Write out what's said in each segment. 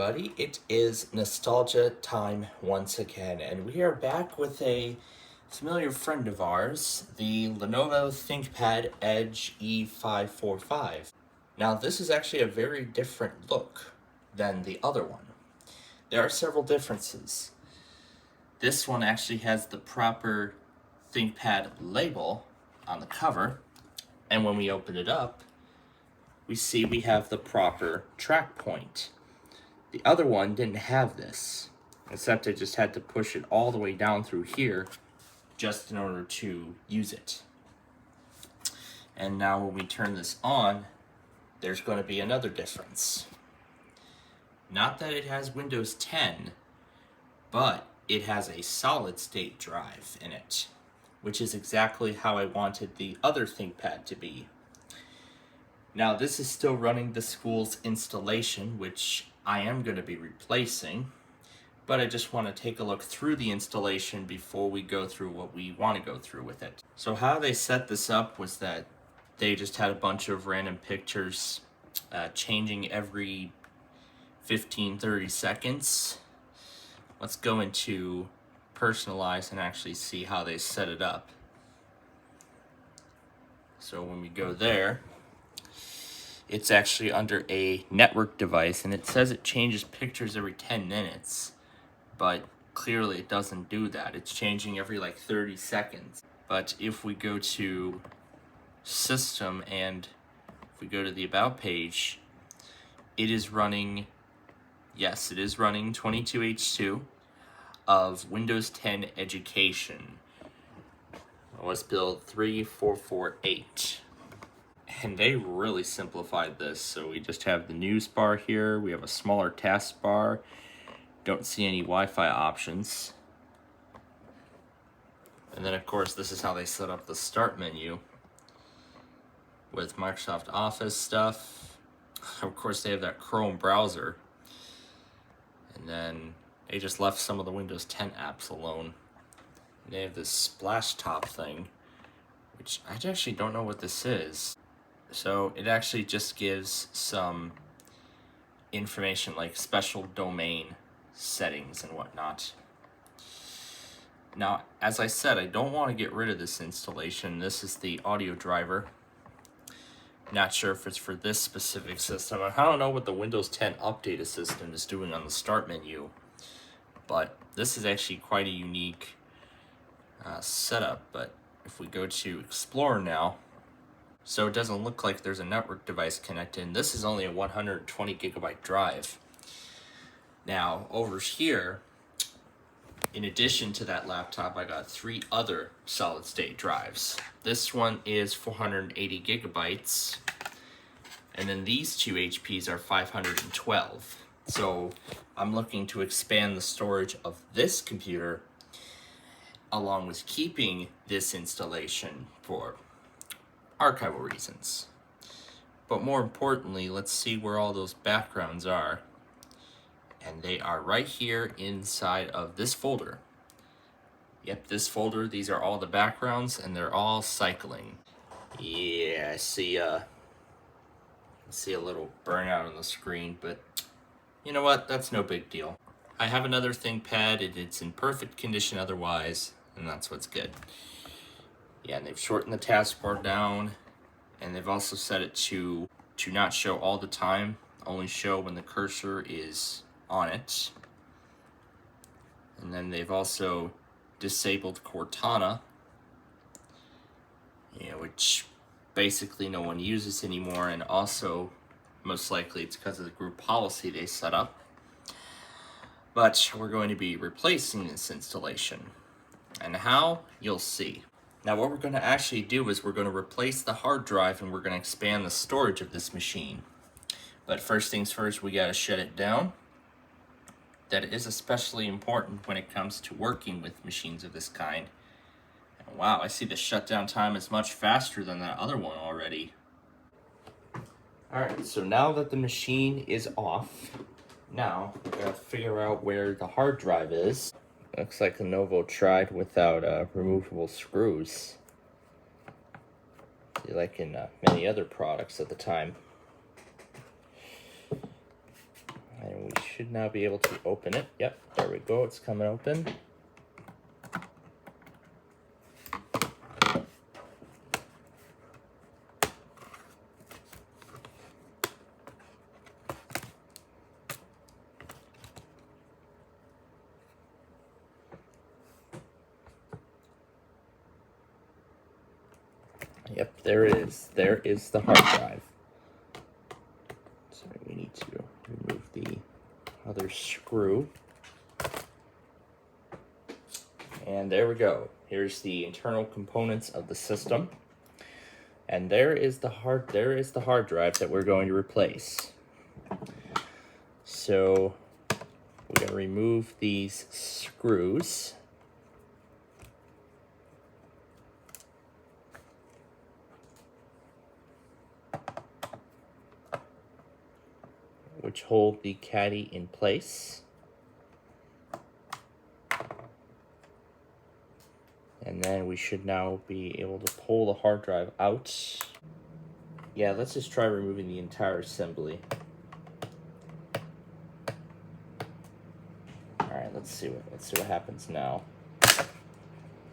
everybody, it is nostalgia time once again, and we are back with a familiar friend of ours, the Lenovo Thinkpad Edge E545. Now this is actually a very different look than the other one. There are several differences. This one actually has the proper Thinkpad label on the cover, and when we open it up, we see we have the proper track point. The other one didn't have this, except I just had to push it all the way down through here just in order to use it. And now when we turn this on, there's going to be another difference. Not that it has Windows 10, but it has a solid state drive in it, which is exactly how I wanted the other ThinkPad to be. Now this is still running the school's installation, which I am going to be replacing, but I just want to take a look through the installation before we go through what we want to go through with it. So how they set this up was that they just had a bunch of random pictures changing every 15-30 seconds. Let's go into personalize and actually see how they set it up. So when we go there, it's actually under a network device, and it says it changes pictures every 10 minutes, but clearly it doesn't do that. It's changing every like 30 seconds. But if we go to System and if we go to the About page, it is running, yes, it is running 22H2 of Windows 10 Education. OS build 3448. And they really simplified this. So we just have the news bar here. We have a smaller taskbar. Don't see any Wi-Fi options. And then of course this is how they set up the start menu with Microsoft Office stuff. Of course they have that Chrome browser. And then they just left some of the Windows 10 apps alone. And they have this splash top thing, which I actually don't know what this is. So it actually just gives some information like special domain settings and whatnot. Now, as I said, I don't want to get rid of this installation. This is the audio driver. Not sure if it's for this specific system. I don't know what the Windows 10 Update Assistant is doing on the start menu, but this is actually quite a unique setup. But if we go to Explore now, so it doesn't look like there's a network device connected, and this is only a 120 gigabyte drive. Now, over here, in addition to that laptop, I got 3 other solid state drives. This one is 480 gigabytes, and then these 2 HPs are 512. So I'm looking to expand the storage of this computer along with keeping this installation for archival reasons. But more importantly, let's see where all those backgrounds are. And they are right here inside of this folder. Yep, this folder, these are all the backgrounds, and they're all cycling. Yeah, I see a little burnout on the screen, but you know what? That's no big deal. I have another ThinkPad, it's in perfect condition otherwise, and that's what's good. Yeah, and they've shortened the taskbar down, and they've also set it to not show all the time, only show when the cursor is on it. And then they've also disabled Cortana, which basically no one uses anymore, and also most likely it's because of the group policy they set up. But we're going to be replacing this installation. And how? You'll see. Now what we're going to actually do is we're going to replace the hard drive, and we're going to expand the storage of this machine. But first things first, we got to shut it down. That is especially important when it comes to working with machines of this kind. And wow, I see the shutdown time is much faster than that other one already. Alright, so now that the machine is off, now we gotta figure out where the hard drive is. Looks like Lenovo tried without removable screws, like in many other products at the time. And we should now be able to open it. Yep, there we go, it's coming open. Yep, there it is. There is the hard drive. So we need to remove the other screw. And there we go. Here's the internal components of the system. And there is the hard drive that we're going to replace. So we're going to remove these screws. Which hold the caddy in place. And then we should now be able to pull the hard drive out. Yeah, let's just try removing the entire assembly. All right, let's see what happens now.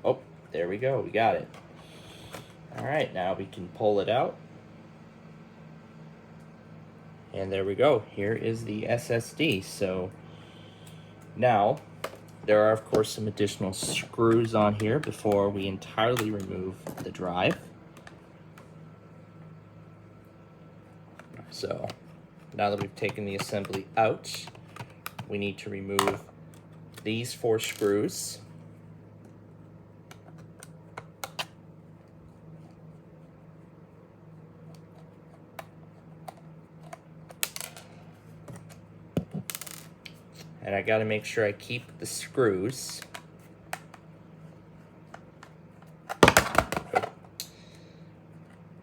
Oh, there we go, we got it. All right, now we can pull it out. And there we go, here is the SSD. So now, there are of course some additional screws on here before we entirely remove the drive. So now that we've taken the assembly out, we need to remove these 4 screws. And I gotta make sure I keep the screws.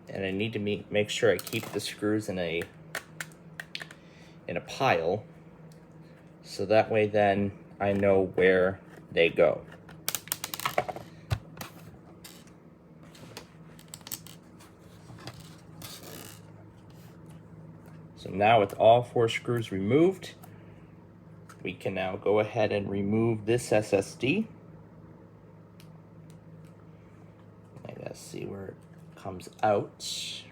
And I need to make sure I keep the screws in a pile, so that way then I know where they go. So now with all 4 screws removed, we can now go ahead and remove this SSD. I gotta see where it comes out.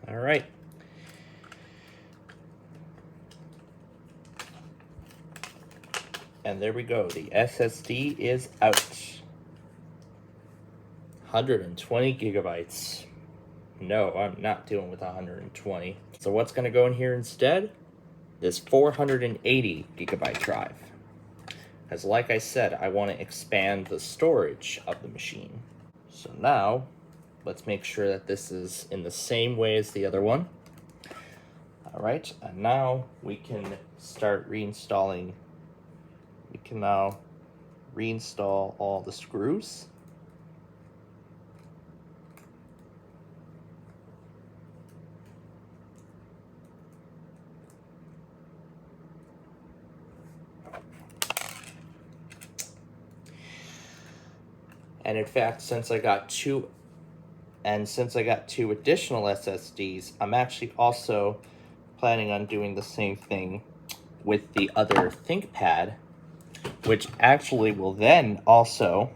All right. And there we go, the SSD is out. 120 gigabytes. No, I'm not dealing with 120. So what's gonna go in here instead? This 480 gigabyte drive. As like I said, I wanna expand the storage of the machine. So now, let's make sure that this is in the same way as the other one. All right, and now we can start reinstalling. We can now reinstall all the screws. And in fact, since I got two additional SSDs, I'm actually also planning on doing the same thing with the other Thinkpad, which actually will then also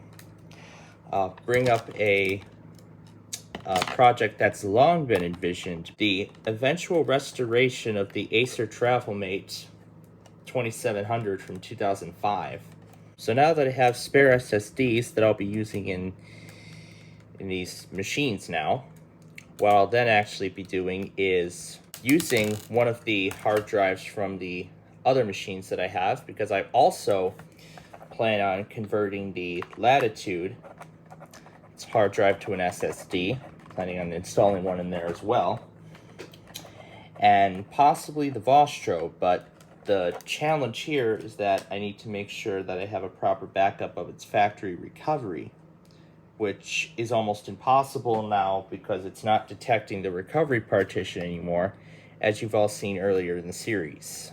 bring up a project that's long been envisioned, the eventual restoration of the Acer TravelMate 2700 from 2005. So now that I have spare SSDs that I'll be using in these machines now, what I'll then actually be doing is using one of the hard drives from the other machines that I have, because I also plan on converting the Latitude, its hard drive, to an SSD, planning on installing one in there as well, and possibly the Vostro, but the challenge here is that I need to make sure that I have a proper backup of its factory recovery, which is almost impossible now because it's not detecting the recovery partition anymore, as you've all seen earlier in the series.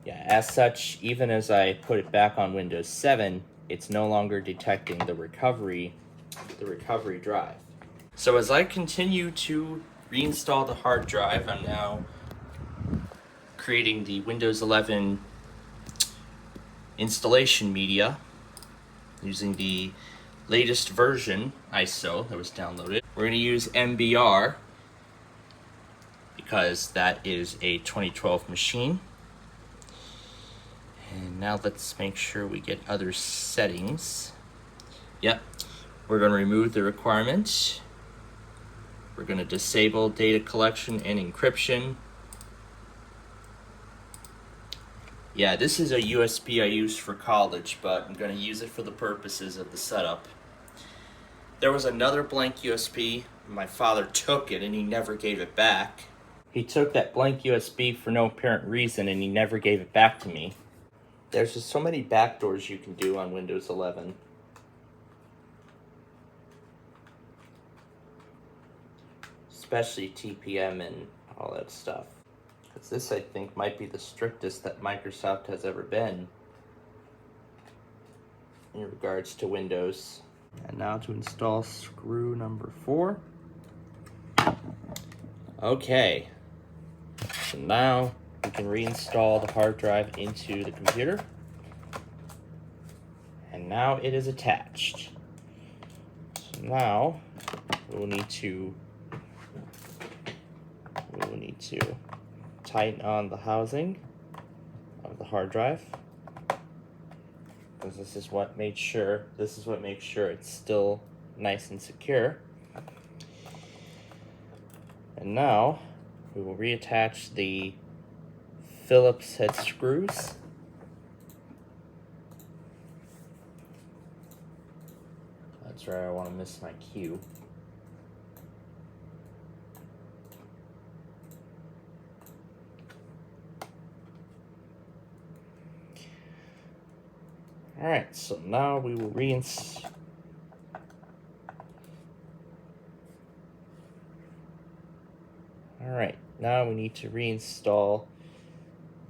Yeah, as such, even as I put it back on Windows 7, it's no longer detecting the recovery drive. So as I continue to reinstall the hard drive, I'm now creating the Windows 11 installation media using the latest version ISO that was downloaded. We're going to use MBR because that is a 2012 machine. And now let's make sure we get other settings. Yep, we're going to remove the requirement. We're going to disable data collection and encryption. Yeah, this is a USB I use for college, but I'm going to use it for the purposes of the setup. There was another blank USB. My father took it and he never gave it back. He took that blank USB for no apparent reason and he never gave it back to me. There's just so many backdoors you can do on Windows 11. Especially TPM and all that stuff. Because this, I think, might be the strictest that Microsoft has ever been in regards to Windows. And now to install screw number 4. Okay. So now we can reinstall the hard drive into the computer. And now it is attached. So now we'll need to tighten on the housing of the hard drive, because this is what makes sure it's still nice and secure. And now we will reattach the Phillips head screws. That's right, I want to miss my cue. Alright, so now we will reinstall. Alright, now we need to reinstall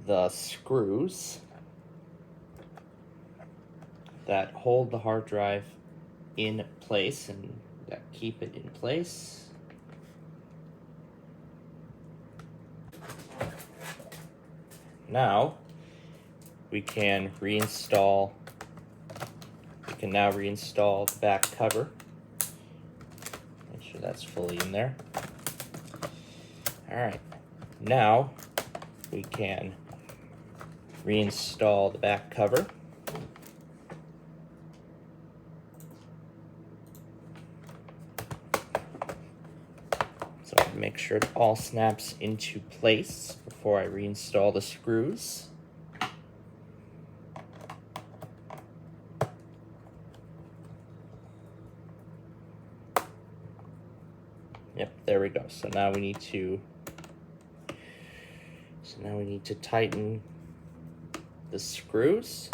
the screws that hold the hard drive in place and that keep it in place. Now we can now reinstall the back cover. Make sure that's fully in there. Alright, now we can reinstall the back cover. So make sure it all snaps into place before I reinstall the screws. Yep, there we go. So now we need to tighten the screws.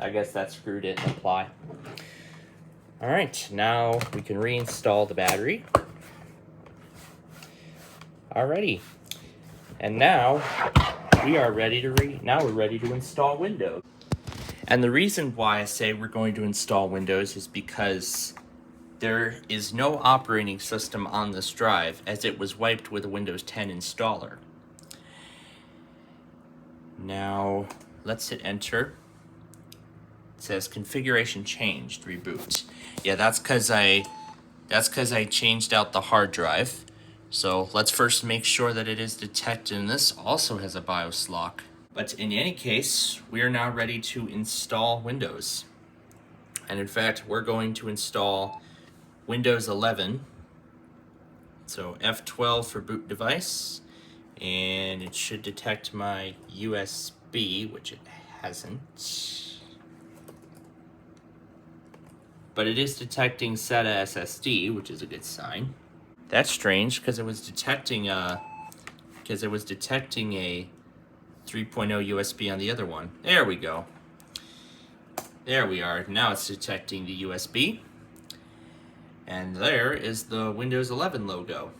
I guess that screw didn't apply. Alright, now we can reinstall the battery. Alrighty. And now we're ready to install Windows. And the reason why I say we're going to install Windows is because there is no operating system on this drive, as it was wiped with a Windows 10 installer. Now let's hit enter. It says configuration changed, reboot. Yeah, that's because I changed out the hard drive. So let's first make sure that it is detected, and this also has a BIOS lock. But in any case, we are now ready to install Windows. And in fact, we're going to install Windows 11. So F12 for boot device, and it should detect my USB, which it hasn't. But it is detecting SATA SSD, which is a good sign. That's strange, because it was detecting a because it was detecting a 3.0 USB on the other one. There we go. There we are. Now it's detecting the USB. And there is the Windows 11 logo.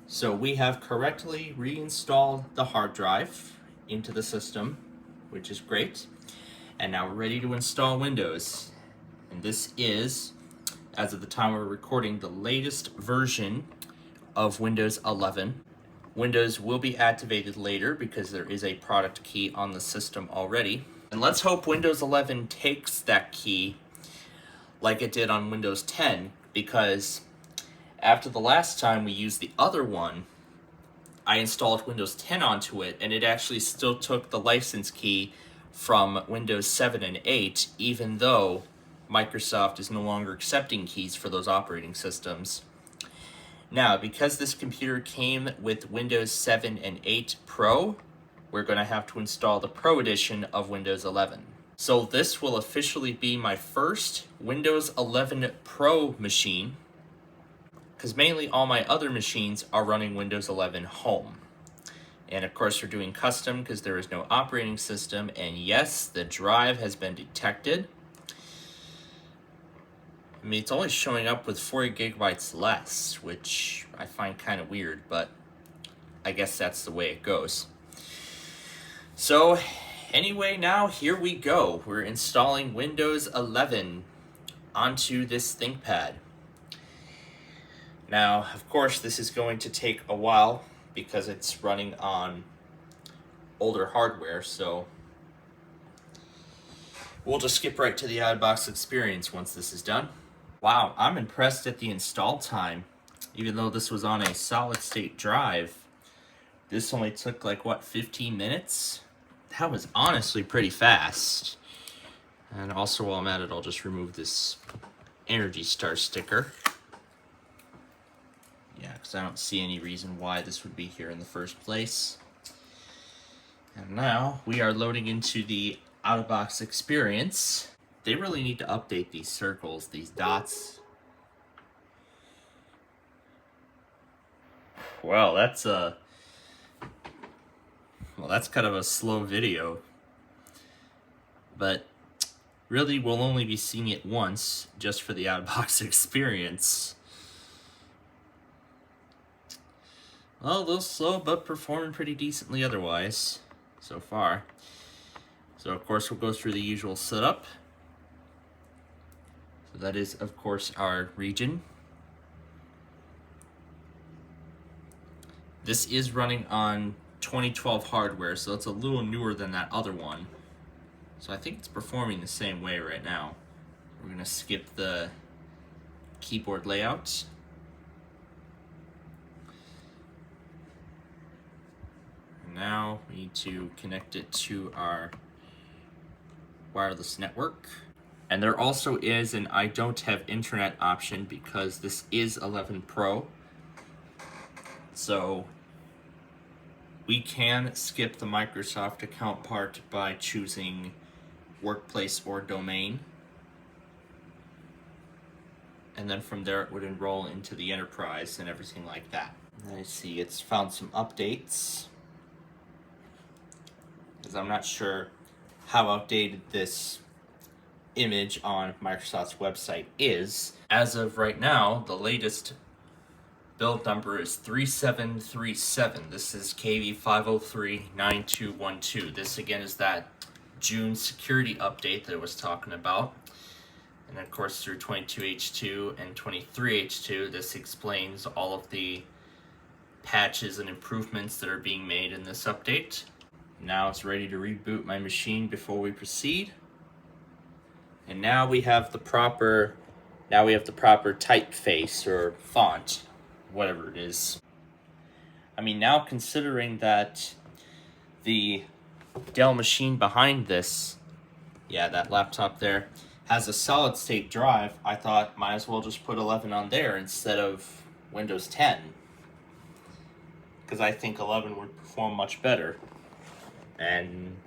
So we have correctly reinstalled the hard drive into the system, which is great. And now we're ready to install Windows. And this is, as of the time we're recording, the latest version of Windows 11. Windows will be activated later because there is a product key on the system already. And let's hope Windows 11 takes that key like it did on Windows 10, because after the last time we used the other one, I installed Windows 10 onto it, and it actually still took the license key from Windows 7 and 8, even though Microsoft is no longer accepting keys for those operating systems. Now, because this computer came with Windows 7 and 8 Pro, we're going to have to install the Pro edition of Windows 11. So this will officially be my first Windows 11 Pro machine, because mainly all my other machines are running Windows 11 Home. And of course we're doing custom because there is no operating system, and yes, the drive has been detected. I mean, it's only showing up with 40 gigabytes less, which I find kind of weird, but I guess that's the way it goes. So anyway, now here we go. We're installing Windows 11 onto this ThinkPad. Now, of course, this is going to take a while because it's running on older hardware, so we'll just skip right to the out-of-box experience once this is done. Wow, I'm impressed at the install time. Even though this was on a solid-state drive, this only took like, what, 15 minutes? That was honestly pretty fast. And also, while I'm at it, I'll just remove this Energy Star sticker. Yeah, because I don't see any reason why this would be here in the first place. And now we are loading into the out-of-box experience. They really need to update these circles, these dots. Well, that's kind of a slow video. But really, we'll only be seeing it once, just for the out-of-box experience. Well, a little slow, but performing pretty decently otherwise, so far. So, of course, we'll go through the usual setup. So that is, of course, our region. This is running on 2012 hardware, so it's a little newer than that other one. So I think it's performing the same way right now. We're going to skip the keyboard layout. And now we need to connect it to our wireless network. And there also is an I don't have internet option because this is 11 Pro. So we can skip the Microsoft account part by choosing workplace or domain. And then from there it would enroll into the enterprise and everything like that. I see it's found some updates, because I'm not sure how outdated this image on Microsoft's website is. As of right now, the latest build number is 3737. This is KV5039212. This again is that June security update that I was talking about. And of course through 22H2 and 23H2, this explains all of the patches and improvements that are being made in this update. Now it's ready to reboot my machine before we proceed. And now we have the proper typeface or font, whatever it is. I mean, now considering that the Dell machine behind this, yeah, that laptop there, has a solid state drive, I thought might as well just put 11 on there instead of Windows 10. Because I think 11 would perform much better. And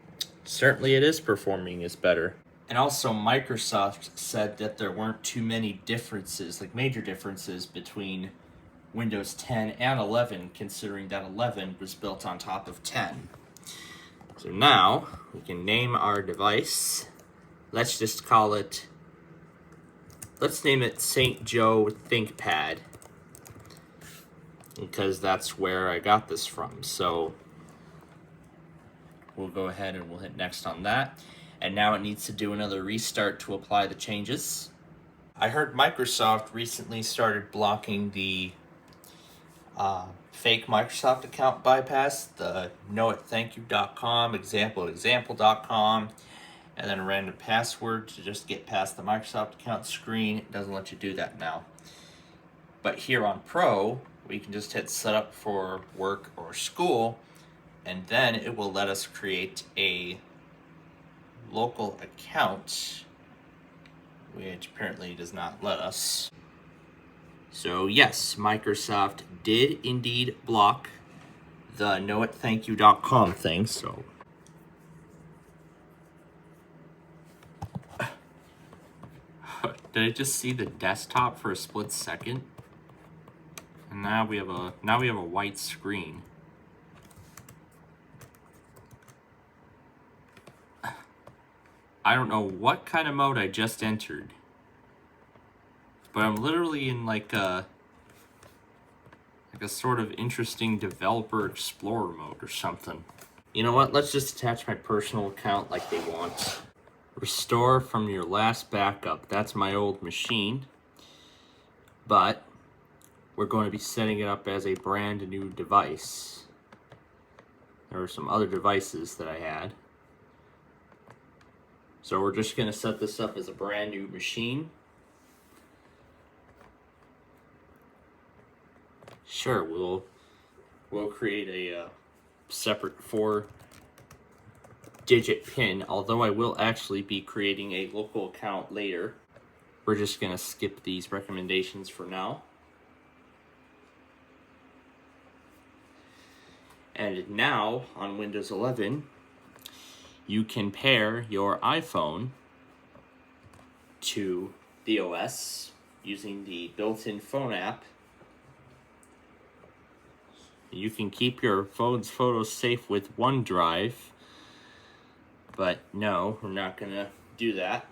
certainly it is performing as better. And also Microsoft said that there weren't too many differences, like major differences between Windows 10 and 11, considering that 11 was built on top of 10. So now we can name our device. Let's just call it, let's name it St. Joe Thinkpad, because that's where I got this from. So we'll go ahead and we'll hit next on that. And now it needs to do another restart to apply the changes. I heard Microsoft recently started blocking the fake Microsoft account bypass, the knowitThankYou.com, example.com, and then a random password to just get past the Microsoft account screen. It doesn't let you do that now. But here on Pro, we can just hit setup for work or school, and then it will let us create a local account, which apparently does not let us. So yes, Microsoft did indeed block the knowitThankYou.com thing, so did I just see the desktop for a split second? And now we have a white screen. I don't know what kind of mode I just entered, but I'm literally in like a sort of interesting developer explorer mode or something. You know what? Let's just attach my personal account like they want. Restore from your last backup. That's my old machine, but we're going to be setting it up as a brand new device. There were some other devices that I had. So we're just going to set this up as a brand new machine. Sure, we'll create a separate 4-digit PIN, although I will actually be creating a local account later. We're just going to skip these recommendations for now. And now, on Windows 11, you can pair your iPhone to the OS using the built-in phone app. You can keep your phone's photos safe with OneDrive, but no, we're not going to do that.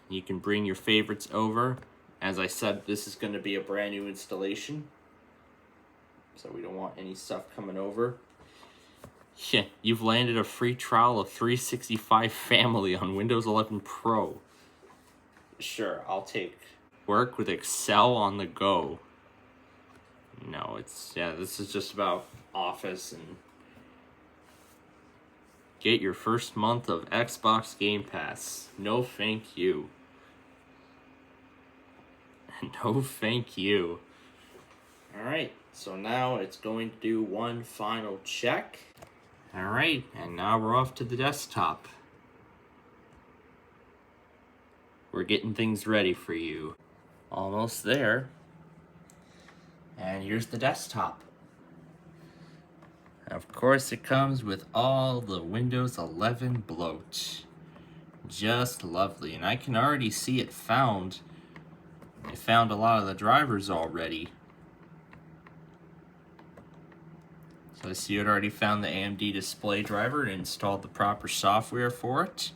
You can bring your favorites over. As I said, this is going to be a brand new installation, so we don't want any stuff coming over. Yeah, you've landed a free trial of 365 Family on Windows 11 Pro. Sure, I'll take work with Excel on the go. No, this is just about Office and get your first month of Xbox Game Pass. No thank you. No thank you. Alright, so now it's going to do one final check. Alright, and now we're off to the desktop. We're getting things ready for you. Almost there. And here's the desktop. Of course, it comes with all the Windows 11 bloat. Just lovely. And I can already see it found a lot of the drivers already. So I see it already found the AMD display driver and installed the proper software for it.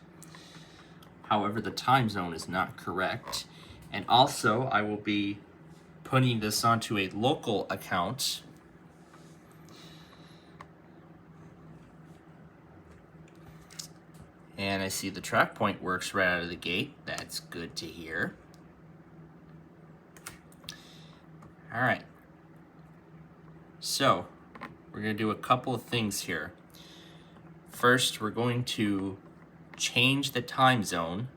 However, the time zone is not correct. And also, I will be putting this onto a local account. And I see the track point works right out of the gate. That's good to hear. All right. So, we're going to do a couple of things here. First, we're going to change the time zone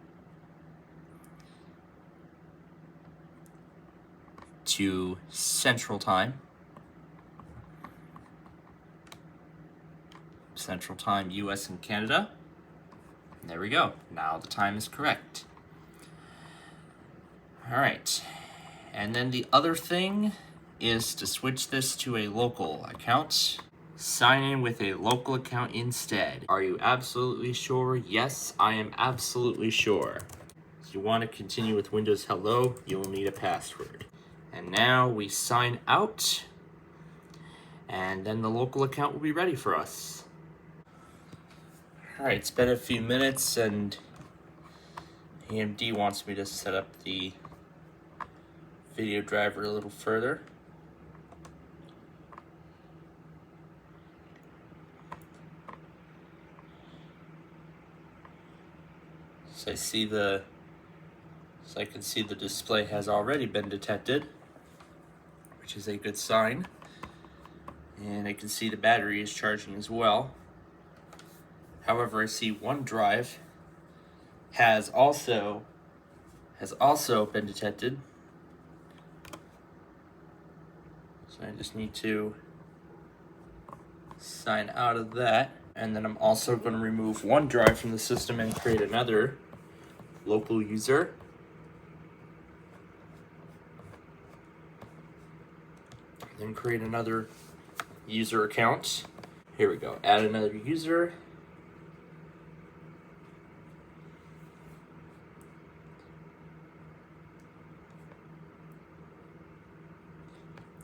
to Central Time. Central Time, US and Canada. There we go. Now the time is correct. All right. And then the other thing is to switch this to a local account. Sign in with a local account instead. Are you absolutely sure? Yes, I am absolutely sure. If you want to continue with Windows Hello, you will need a password. And now we sign out, and then the local account will be ready for us. Alright, it's been a few minutes, and AMD wants me to set up the video driver a little further. So I can see the display has already been detected, which is a good sign. And I can see the battery is charging as well. However, I see one drive has also been detected. So I just need to sign out of that. And then I'm also going to remove one drive from the system and create another local user. Then create another user account. Here we go. Add another user.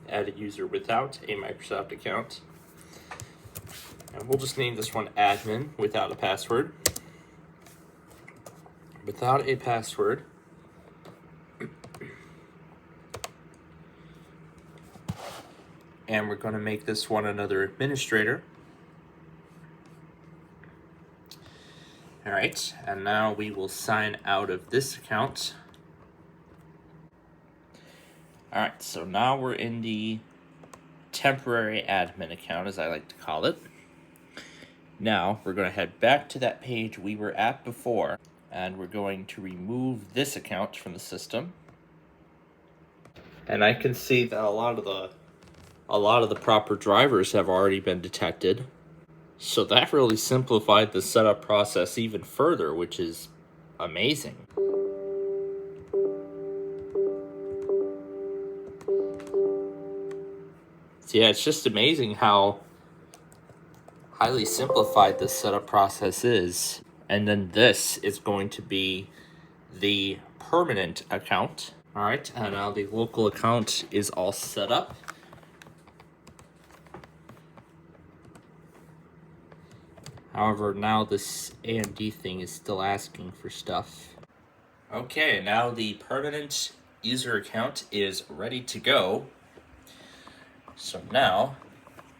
Add a user without a Microsoft account. And we'll just name this one admin without a password. Without a password. And we're going to make this one another administrator. All right, and now we will sign out of this account. All right, so now we're in the temporary admin account, as I like to call it. Now we're going to head back to that page we were at before, and we're going to remove this account from the system. And I can see that a lot of the proper drivers have already been detected. So that really simplified the setup process even further, which is amazing. So yeah, it's just amazing how highly simplified this setup process is. And then this is going to be the permanent account. All right, and now the local account is all set up. However, now this AMD thing is still asking for stuff. Okay, now the permanent user account is ready to go. So now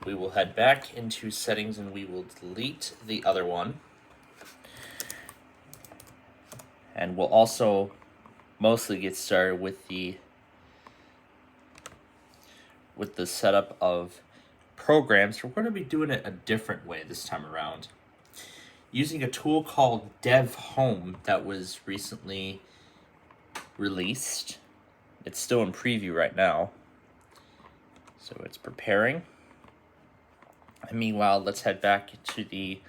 we will head back into settings and we will delete the other one. And we'll also mostly get started with the setup of programs. We're going to be doing it a different way this time around, using a tool called Dev Home that was recently released. It's still in preview right now, so it's preparing. And meanwhile, let's head back to the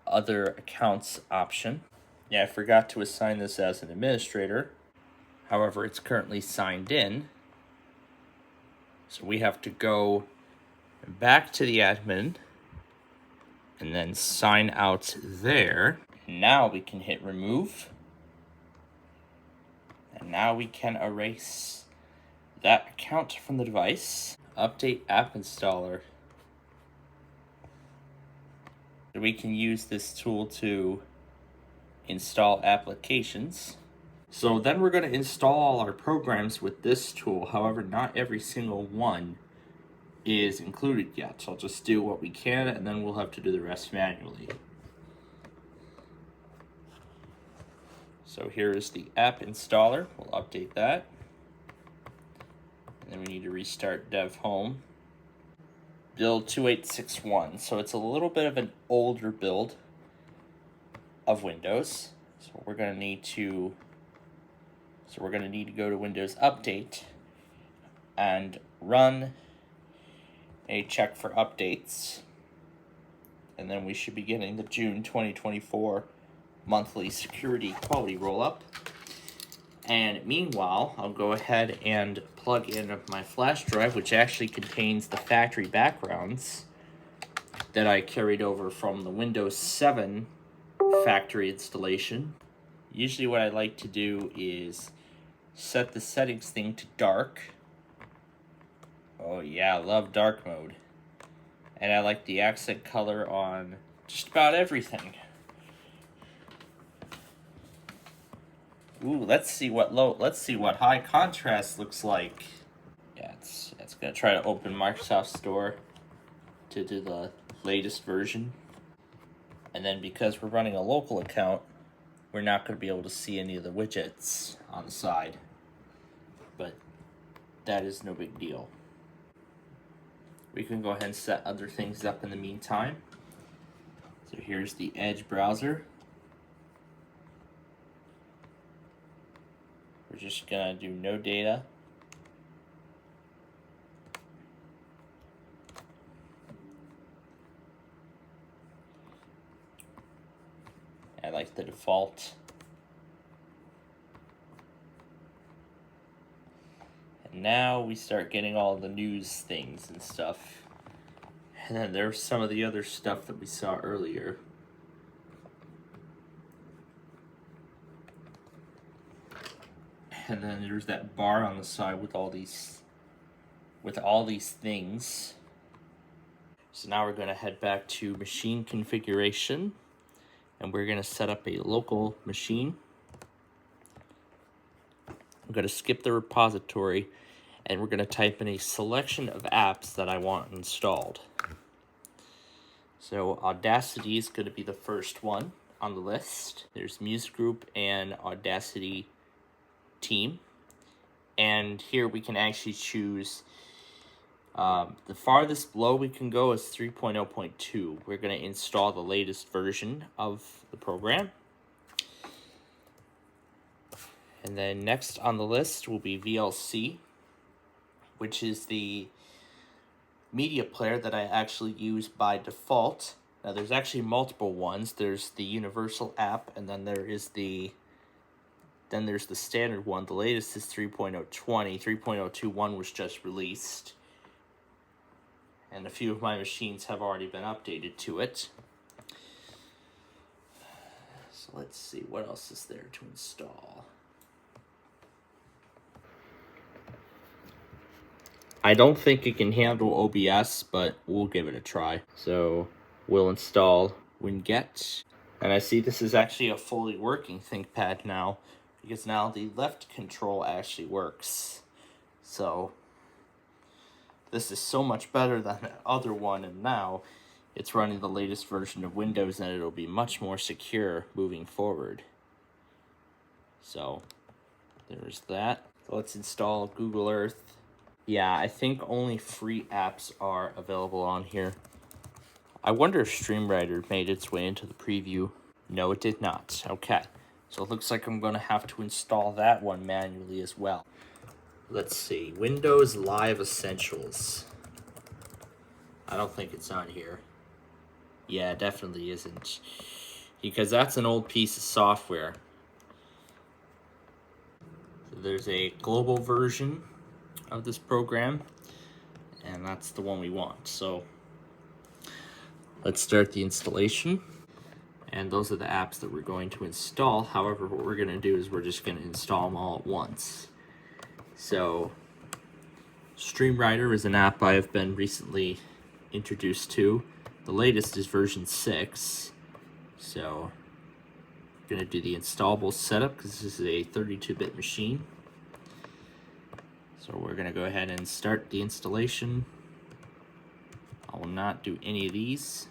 other accounts option. Yeah, I forgot to assign this as an administrator. However, it's currently signed in. So we have to go back to the admin and then sign out there. Now we can hit remove. And now we can erase that account from the device. Update app installer. We can use this tool to install applications. So then we're going to install all our programs with this tool. However, not every single one is included yet. So I'll just do what we can and then we'll have to do the rest manually. So here is the app installer. We'll update that. And then we need to restart Dev Home. Build 2861. So it's a little bit of an older build of Windows. So we're going to need to go to Windows Update and run a check for updates. And then we should be getting the June 2024 monthly security quality roll-up. And meanwhile, I'll go ahead and plug in my flash drive, which actually contains the factory backgrounds that I carried over from the Windows 7 factory installation. Usually what I like to do is set the settings thing to dark. Oh yeah, I love dark mode. And I like the accent color on just about everything. Ooh, let's see what high contrast looks like. Yeah, it's gonna try to open Microsoft Store to do the latest version. And then because we're running a local account, we're not going to be able to see any of the widgets on the side. But that is no big deal. We can go ahead and set other things up in the meantime. So here's the Edge browser. We're just going to do no data. I like the default. And now we start getting all the news things and stuff. And then there's some of the other stuff that we saw earlier. And then there's that bar on the side with all these things. So now we're going to head back to machine configuration, and we're going to set up a local machine. I'm going to skip the repository, and we're going to type in a selection of apps that I want installed. So Audacity is going to be the first one on the list. There's Music Group and Audacity Team. And here we can actually choose, the farthest below we can go is 3.0.2. We're going to install the latest version of the program. And then next on the list will be VLC, which is the media player that I actually use by default. Now there's actually multiple ones. There's the Universal app, and then there's the standard one. The latest is 3.020. 3.021 was just released, and a few of my machines have already been updated to it. So let's see, what else is there to install? I don't think it can handle OBS, but we'll give it a try. So we'll install Winget. And I see this is actually a fully working ThinkPad now, because now the left control actually works. So this is so much better than the other one, and now it's running the latest version of Windows, and it'll be much more secure moving forward. So there's that. So let's install Google Earth. Yeah, I think only free apps are available on here. I wonder if StreamWriter made its way into the preview. No, it did not. Okay, so it looks like I'm going to have to install that one manually as well. Let's see, Windows Live Essentials. I don't think it's on here. Yeah, it definitely isn't, because that's an old piece of software. So there's a global version of this program, and that's the one we want. So let's start the installation, and those are the apps that we're going to install. However, what we're going to do is we're just going to install them all at once. So StreamWriter is an app I have been recently introduced to. The latest is version 6. So I'm going to do the installable setup because this is a 32-bit machine. So we're going to go ahead and start the installation. I will not do any of these.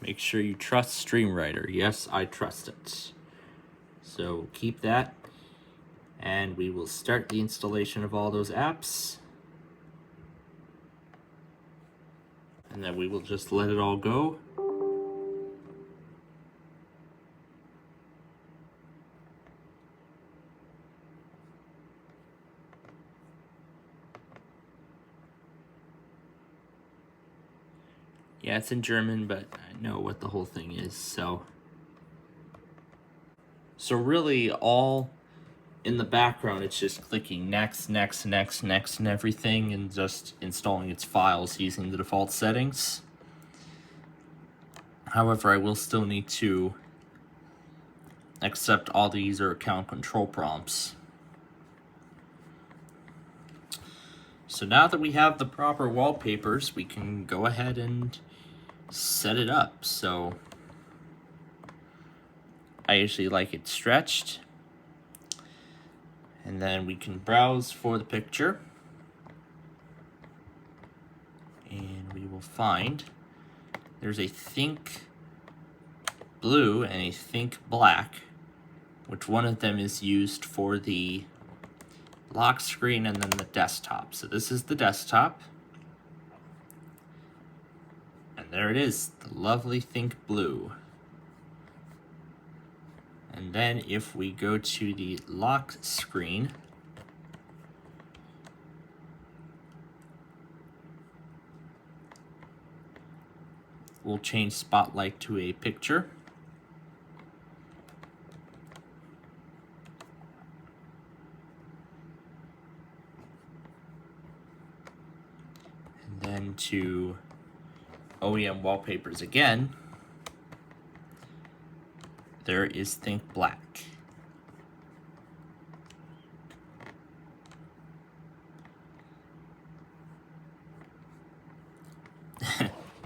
Make sure you trust StreamWriter. Yes, I trust it. So keep that, and we will start the installation of all those apps. And then we will just let it all go. Yeah, it's in German, but I know what the whole thing is, so So really all in the background, it's just clicking next, next, next, next, and everything, and just installing its files using the default settings. However, I will still need to accept all the user account control prompts. So now that we have the proper wallpapers, we can go ahead and set it up. So I usually like it stretched. And then we can browse for the picture. And we will find there's a Think Blue and a Think Black, which one of them is used for the lock screen and then the desktop. So this is the desktop. And there it is, the lovely Think Blue. And then if we go to the lock screen, we'll change Spotlight to a picture. And then to OEM wallpapers again, there is Think Black.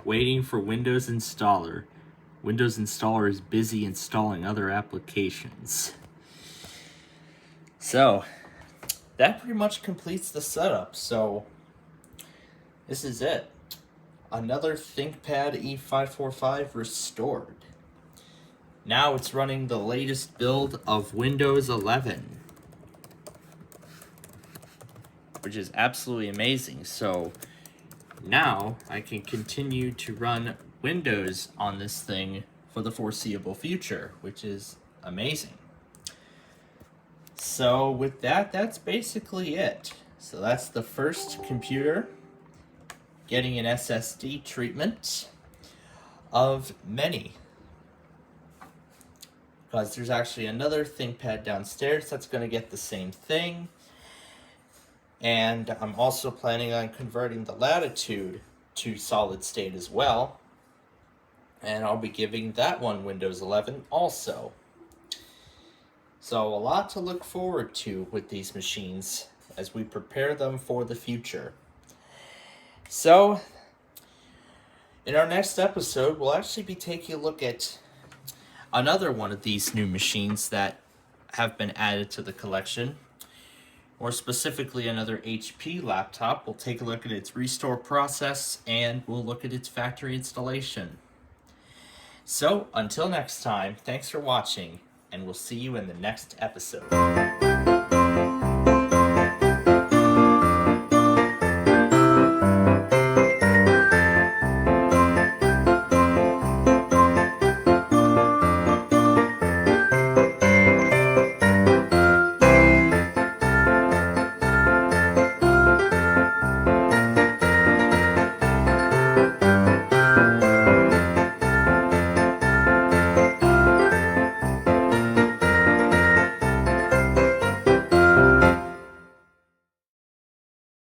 Waiting for Windows Installer. Windows Installer is busy installing other applications. So, that pretty much completes the setup. So, this is it. Another Thinkpad E545 restored. Now it's running the latest build of Windows 11, which is absolutely amazing. So now I can continue to run Windows on this thing for the foreseeable future, which is amazing. So with that, that's basically it. So that's the first computer getting an SSD treatment of many. Because there's actually another ThinkPad downstairs that's going to get the same thing. And I'm also planning on converting the Latitude to solid state as well. And I'll be giving that one Windows 11 also. So a lot to look forward to with these machines as we prepare them for the future. So, in our next episode, we'll actually be taking a look at another one of these new machines that have been added to the collection, or specifically another HP laptop. We'll take a look at its restore process and we'll look at its factory installation. So until next time, thanks for watching and we'll see you in the next episode.